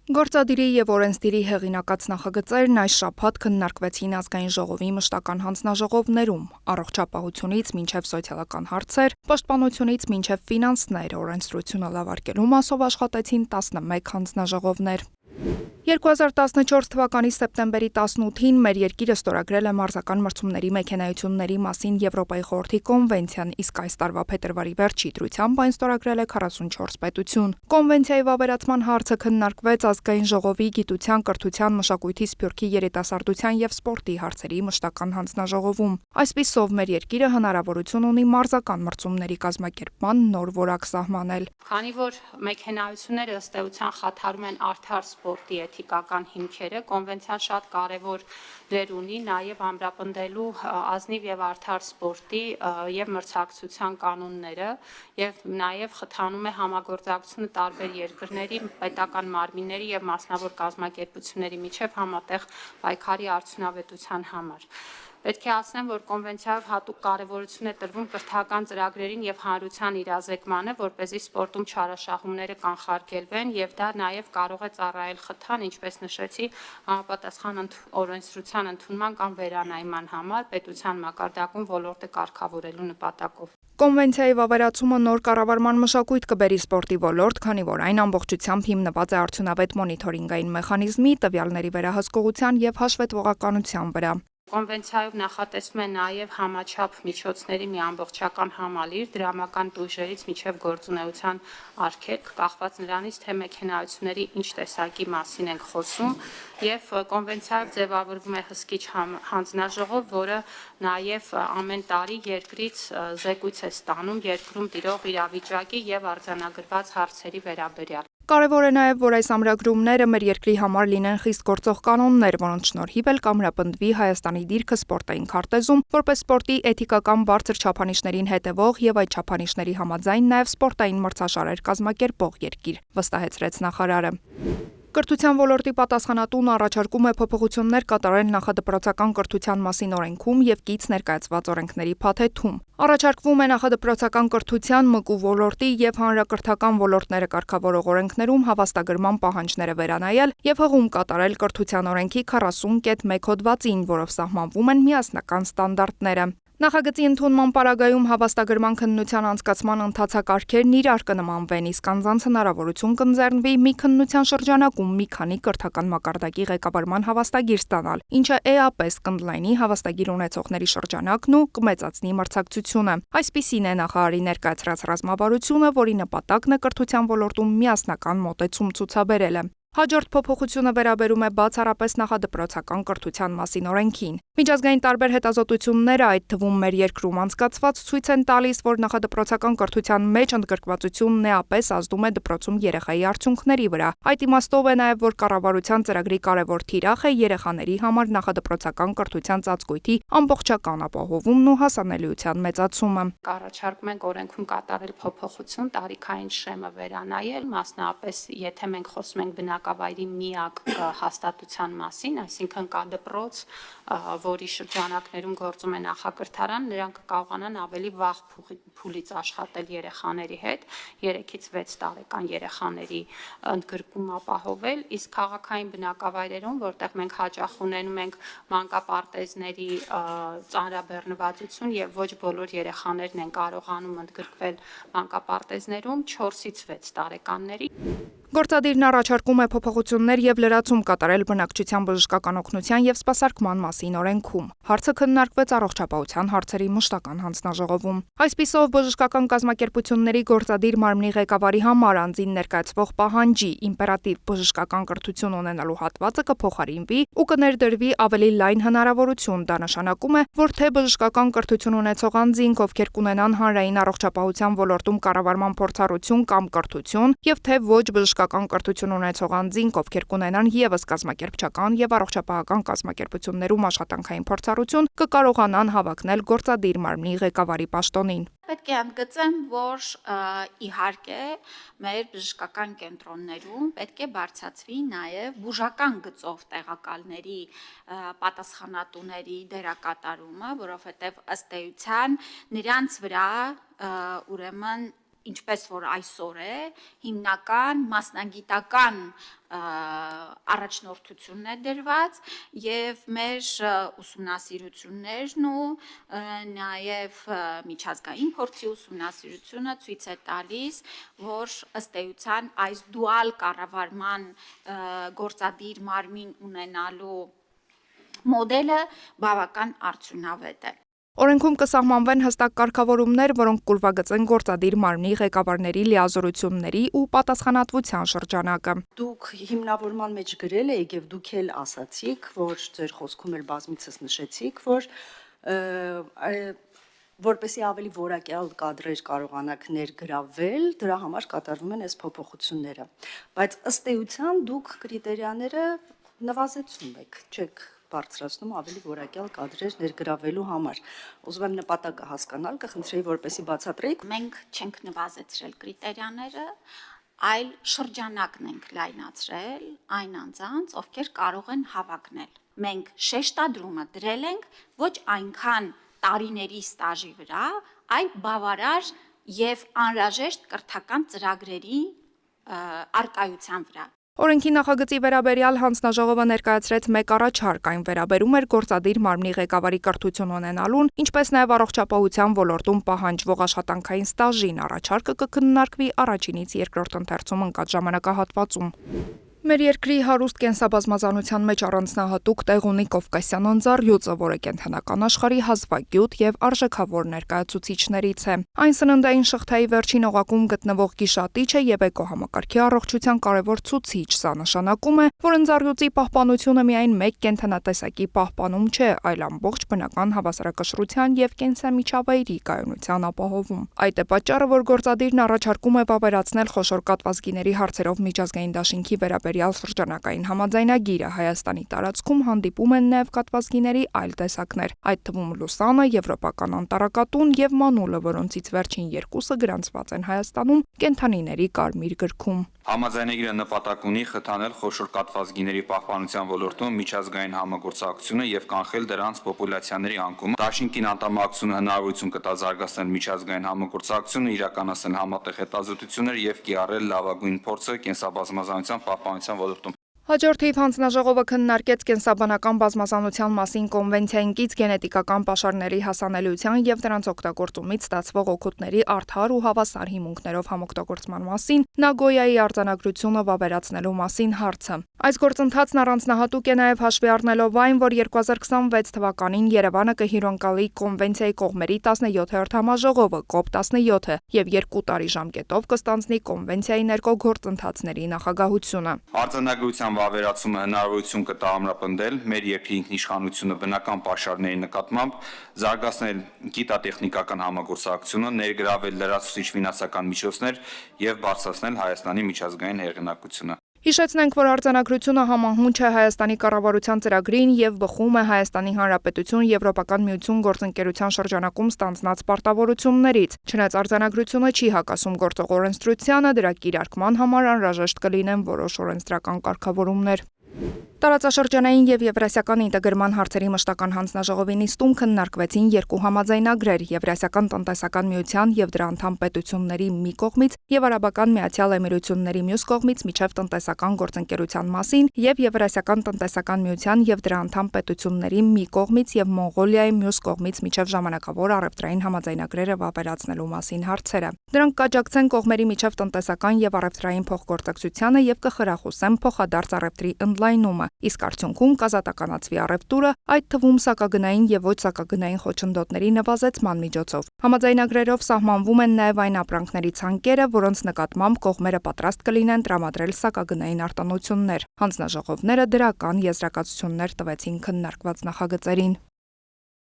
Գործադիրի եւ օրենսդիրի հեղինակած նախագծերն այս շաբաթ քննարկվեցին ազգային ժողովի մշտական հանձնաժողովներում, առողջապահությունից մինչեւ սոցիալական հարցեր, պաշտպանությունից մինչեւ ֆինանսներ, օրենսդրությունը լավարկելու մասով աշխատեցին 11 հանձնաժողովներ։ 2014 թվականի սեպտեմբերի 18-ին մեր երկիրը ստորագրել է մարզական մրցումների մեքենայությունների մասին Եվրոպայի խորհրդի կոնվենցիան, իսկ այս տարվա փետրվարի վերջի դրությամբ այն ստորագրել է 44 պետություն։ Կոնվենցիայի վավերացման հարցը քննարկվեց ազգային ժողովի գիտության, կրթության, մշակույթի, սփյուռքի, երիտասարդության եւ սպորտի հարցերի մշտական հանձնաժողովում։ Այսպիսով մեր երկիրը հնարավորություն ունի մարզական մրցումների կազմակերպման նոր որակ սահմանել։ Քանի որ մեքենայությունները ըստ էության խաթարում են արդար սպորտի էթիկական հիմքերը, կոնվենցիան շատ կարևոր դեր ունի նաև ամրապնդելու ազնիվ եւ արդար սպորտի եւ մրցակցության կանոնները եւ նաև խթանում է համագործակցությունը տարբեր երկրների, պետական մարմինների եւ մասնավոր կազմակերպությունների միջև համատեղ պայքարի արդյունավետության համար։ Պետք է ասեմ, որ կոնվենցիայով հատուկ կարևորություն է տրվում կրթական ծրագրերին եւ հանրության իրազեկմանը, որպեսզի սպորտում չարաշահումները կանխարգելվեն եւ դա նաեւ կարող է ծառայել խթան, ինչպես նշեցի, համապատասխան օրենսդրության ընդունման կամ վերանայման համար պետության մակարդակում ոլորտը կարգավորելու նպատակով։ Կոնվենցիայի վավերացումը նոր կառավարման մշակույթ կբերի սպորտի ոլորտ, քանի որ այն ամբողջությամբ հիմնված է արդյունավետ մոնիթորինգային մեխանիզմի, տվյալների վերահսկողության եւ հաշվետվողականության վրա։ Կոնվենցիայով նախատեսվում է նաև համաչափ միջոցների մի ամբողջական համալիր դրամական տույժերից մինչև գործունեության արգելք, կախված նրանից, թե մեքենայությունների ինչ տեսակի մասին ենք խոսում, եւ կոնվենցիայով ձևավորվում է հսկիչ հանձնաժողով, որը նաև ամեն տարի երկրից զեկույց է ստանում երկրում տիրող իրավիճակի եւ արձանագրված հարցերի վերաբերյալ։ Կարևոր է նաև, որ այս ամրագրումները մեր երկրի համար լինեն խիստ գործող կանոններ, որոնց շնորհիվ էլ կամրապնդվի Հայաստանի դիրքը սպորտային քարտեզում, որպես սպորտի էթիկական բարձր չափանիշներին հետևող եւ այդ չափանիշների համաձայն նաև սպորտային մրցաշարեր կազմակերպող երկիր, վստահեցրեց նախարարը։ Կրթության ոլորտի պատասխանատուն առաջարկում է փոփոխություններ կատարել նախադպրոցական կրթության մասին օրենքում եւ կից ներկայացված օրենքների փաթեթում։ Առաջարկվում է նախադպրոցական կրթության, ՄԿՈՒ ոլորտի եւ հանրակրթական ոլորտները կարգավորող օրենքներում հավաստագրման պահանջները վերանայել եւ հղում կատարել կրթության օրենքի 40.1 հոդվածին, որով սահմանվում են միասնական ստանդարտները։ Նախագծի ընդունման պարագայում հավաստագրման քննության անցկացման ընթացակարգերն իրար կնմանվեն, իսկ անձանց հնարավորություն կընձեռնվի մի քննության շրջանակում մի քանի կրթական մակարդակի ղեկավարման հավաստագիր ստանալ, ինչը էապես կընդլայնի հավաստագիր ունեցողների շրջանակն ու կմեծացնի մրցակցությունը։ Այսպիսին է նախարարի ներկայացրած ռազմավարությունը, որի նպատակն է կրթության ոլորտում միասնական մոտեցում ցուցաբերելը։ Հաջորդ փոփոխությունը վերաբերում է բացառապես նախադպրոցական կրթության մասին օրենքին։ Միջազգային տարբեր հետազոտությունները, այդ թվում մեր երկրում անցկացված, ցույց են տալիս, որ նախադպրոցական կրթության մեջ ընդգրկվածությունն էապես ազդում է դպրոցում երեխայի արդյունքների վրա։ Այդ իմաստով է նաև, որ կառավարության ծրագրի կարևոր թիրախ է երեխաների համար նախադպրոցական կրթության ծածկույթի ամբողջական ապահովումն ու հասանելիության մեծացումը։ Կառաջարկում ենք օրենքում կատարել փոփոխություն, տարիքային շեմը վերանայել, մասնավորապես, եթե մենք խոսում ենք բնակավայրի միակ հաստատության մասին, այսինքն կա դպրոց, որի շրջանակներում գործում է նախակրթարան, նրանք կարողանան ավելի վաղ փուլից աշխատել երեխաների հետ, 3-ից 6 տարեկան երեխաների ընդգրկում ապահովել, իսկ քաղաքային բնակավայրերում, որտեղ մենք հաճախ ունենում ենք մանկապարտեզների ծանրաբեռնվածություն եւ ոչ բոլոր երեխաներն են կարողանում ընդգրկվել մանկապարտեզներում 4-ից 6 տարեկանների։ Գործադիրն առաջարկում է փոփոխություններ եւ լրացում կատարել բնակչության բժշկական օգնության եւ սպասարկման մասին օրենքում։ Հարցը քննարկվեց առողջապահության հարցերի մշտական հանձնաժողովում։ Այսպիսով բժշկական կազմակերպությունների գործադիր մարմնի ղեկավարի համար անձին ներկայացվող պահանջի իմպերատիվ բժշկական կրթություն ունենալու հատվածը կփոխարինվի ու կներդրվի ավելի լայն հնարավորություն։ Դա նշանակում է, որ թե բժշկական կրթություն ունեցող անձինք, ովքեր կունենան հանրային առողջապահության ոլորտում կառավարման փորձառություն կամ կրթություն, եւ թե ոչ բժշկական կրթություն ունեցող անձինք, ովքեր կունենան եւս կազմակերպչական եւ առողջապահական կազմակերպություններում աշխատանքային փորձառություն, կկարողանան հավակնել գործադիր մարմնի ղեկավարի պաշտոնին։ Պետք է ընդգծեմ, որ իհարկե մեր բժշկական կենտրոններում պետք է բարձրացվի նաև բուժական գծով տեղակալների պատասխանատուների դերակատարումը, որովհետև ըստ էության նրանց վրա ուրեմն ինչպես որ այսօր է, հիմնական մասնագիտական առաջնորդությունն է դրված եւ մեր ուսումնասիրություններն ու նաեւ միջազգային փորձի ուսումնասիրությունը ցույց է տալիս, որ ըստ էության այս դուալ կառավարման գործադիր մարմին ունենալու մոդելը բավական արդյունավետ է։ Օրենքում կսահմանվեն հստակ կարգավորումներ, որոնք կուրվագծեն գործադիր մարմնի ղեկավարների լիազորությունների ու պատասխանատվության շրջանակը։ Դուք հիմնավորման մեջ գրել եք եւ դուք էլ ասացիք, որ ձեր խոսքում էլ բազմիցս նշեցիք, որ որպեսզի ավելի որակյալ կադրեր կարողանաք ներգրավել, դրա համար կատարվում են այս փոփոխությունները։ Բայց ըստ էության դուք կրիտերիաները նվազեցնում եք, չեք բարձրացնում ավելի որակյալ կադրեր ներգրավելու համար։ Ուզում եմ նպատակը հասկանալ, կխնդրեի, որպեսզի բացատրեիք։ Մենք չենք նվազեցրել կրիտերիաները, այլ շրջանակն ենք լայնացրել այն անձանց, ովքեր կարող են հավակնել։ Մենք շեշտադրումը դրել ենք ոչ այնքան տարիների ստաժի վրա, այլ բավարար եւ անհրաժեշտ կրթական ծրագրերի արկայության վրա։ Օրենքի նախագծի վերաբերյալ հանձնաժողովը ներկայացրեց մեկ առաջարկ, այն վերաբերում էր գործադիր մարմնի ղեկավարի կրթություն ունենալուն, ինչպես նաև առողջապահության ոլորտում պահանջվող աշխատանքային ստաժին։ Առաջարկը կքննարկվի առաջինից երկրորդ ընթերցում ընկած ժամանակահատվածում։ Մեր երկրի հարուստ կենսաբազմազանության մեջ առանձնահատուկ տեղ ունի Կովկասյան անձառյուծը, որը կենդանական աշխարհի հազվագյուտ եւ արժեքավոր ներկայացուցիչներից է։ Այն սննդային շղթայի վերջին օղակում գտնվող գիշատիչը եւ էկոհամակարգի առողջության կարևոր ցուցիչ։ Սա նշանակում է, որ անձառյուծի պահպանությունը միայն մեկ կենդանատեսակի պահպանում չէ, այլ ամբողջ բնական հավասարակշռության եւ կենսամիջավայրի կայունության ապահովում։ Այդ է պատճառը, որ գործադիրն առաջարկում է վավերացնել խոշոր կաթվածքիների հարցերով միջազգային դաշինքի վերաբերյալ շրջանակային համաձայնագիրը։ Հայաստանի տարածքում հանդիպում են նաև կաթվածքիների այլ տեսակներ, այդ թվում լուսանը, եվրոպական անտառակատուն եւ մանուլը, որոնցից վերջին երկուսը գրանցված են Հայաստանում կենդանիների կարմիր գրքում։ Համաձայնագիրը նպատակ ունի խթանել խոշոր կաթվածքիների պահպանության ոլորտում միջազգային համագործակցությունը եւ կանխել դրանց պոպուլյացիաների անկումը։ Դաշինքին անդամակցությունը հնարավորություն կտա զարգացնել միջազգային համագործակցությունը, իրականացնել համատեղ հետազոտություններ եւ կիրառել լավագույն փորձը կենսաբազմազանության պահպանության ոլորտում։ Հաջորդ թիվ հանձնաժողովը քննարկեց կենսաբանական բազմազանության մասին կոնվենցիային կից գենետիկական պաշարների հասանելիության եւ դրանց օգտագործումից ստացվող օգուտների արդար ու հավասար հիմունքներով համօգտագործման մասին Նագոյայի արձանագրությունը վավերացնելու մասին հարցը։ Այս գործընթացն առանձնահատուկ է նաեւ հաշվի առնելով այն, որ 2026 թվականին Երևանը կհյուրընկալի կոնվենցիայի կողմերի 17-րդ համաժողովը COP17-ը եւ 2 տարի ժամկետով կստանձնի կոնվենցիայի ներկո գործընթացների նախագահությունը։ Արձանագրության վավերացումը հնարավորություն կտա ամրապնդել մեր երկրի ինքնիշխանությունը բնական պաշարների նկատմամբ, զարգացնել գիտատեխնիկական համագործակցությունը, ներգրավել լրացուցիչ ֆինանսական միջոցներ եւ բարձրացնել Հայաստանի միջազգային հեղինակությունը։ Հիշեցնենք, որ արձանագրությունը համահունչ է Հայաստանի կառավարության ծրագրին եւ բխում է Հայաստանի Հանրապետություն Եվրոպական միություն գործընկերության շրջանակում ստանձնած պարտավորություններից։ Չնայած արձանագրությունը չի հակասում գործող օրենսդրությանը, դրա կիրարկման համար անհրաժեշտ կլինեն որոշ օրենսդրական կարգավորումներ։ Տարածաշրջանային եւ եվրասիական ինտեգրման հարցերի մշտական հանձնաժողովի նիստում քննարկվեցին երկու համաձայնագրեր՝ Եվրասիական տնտեսական միության եւ դրա անդամ պետությունների մի կողմից եւ Արաբական Միացյալ Էմիրությունների մյուս կողմից միջև տնտեսական գործընկերության մասին եւ Եվրասիական տնտեսական միության եւ դրա անդամ պետությունների մի կողմից եւ Մոնղոլիայի մյուս կողմից միջև ժամանակավոր առևտրային համաձայնագրերը վավերացնելու մասին հարցերը։ Դրանք կաջակցեն կողմերի միջև տնտեսական եւ առևտրային փոխգործակցությանը եւ կխրախուսեն փոխադարձ առևտրի ընդլայնումը, իսկ արդյունքում կազատականացվի առևտուրը, այդ թվում սակագնային եւ ոչ սակագնային խոչընդոտների նվազեցման միջոցով։ Համաձայնագրերով սահմանվում են նաեւ այն ապրանքների ցանկերը, որոնց նկատմամբ կողմերը պատրաստ կլինեն տրամադրել սակագնային արտոնություններ։ Հանձնաժողովները դրական եզրակացություններ տվեցին քննարկված նախագծերին։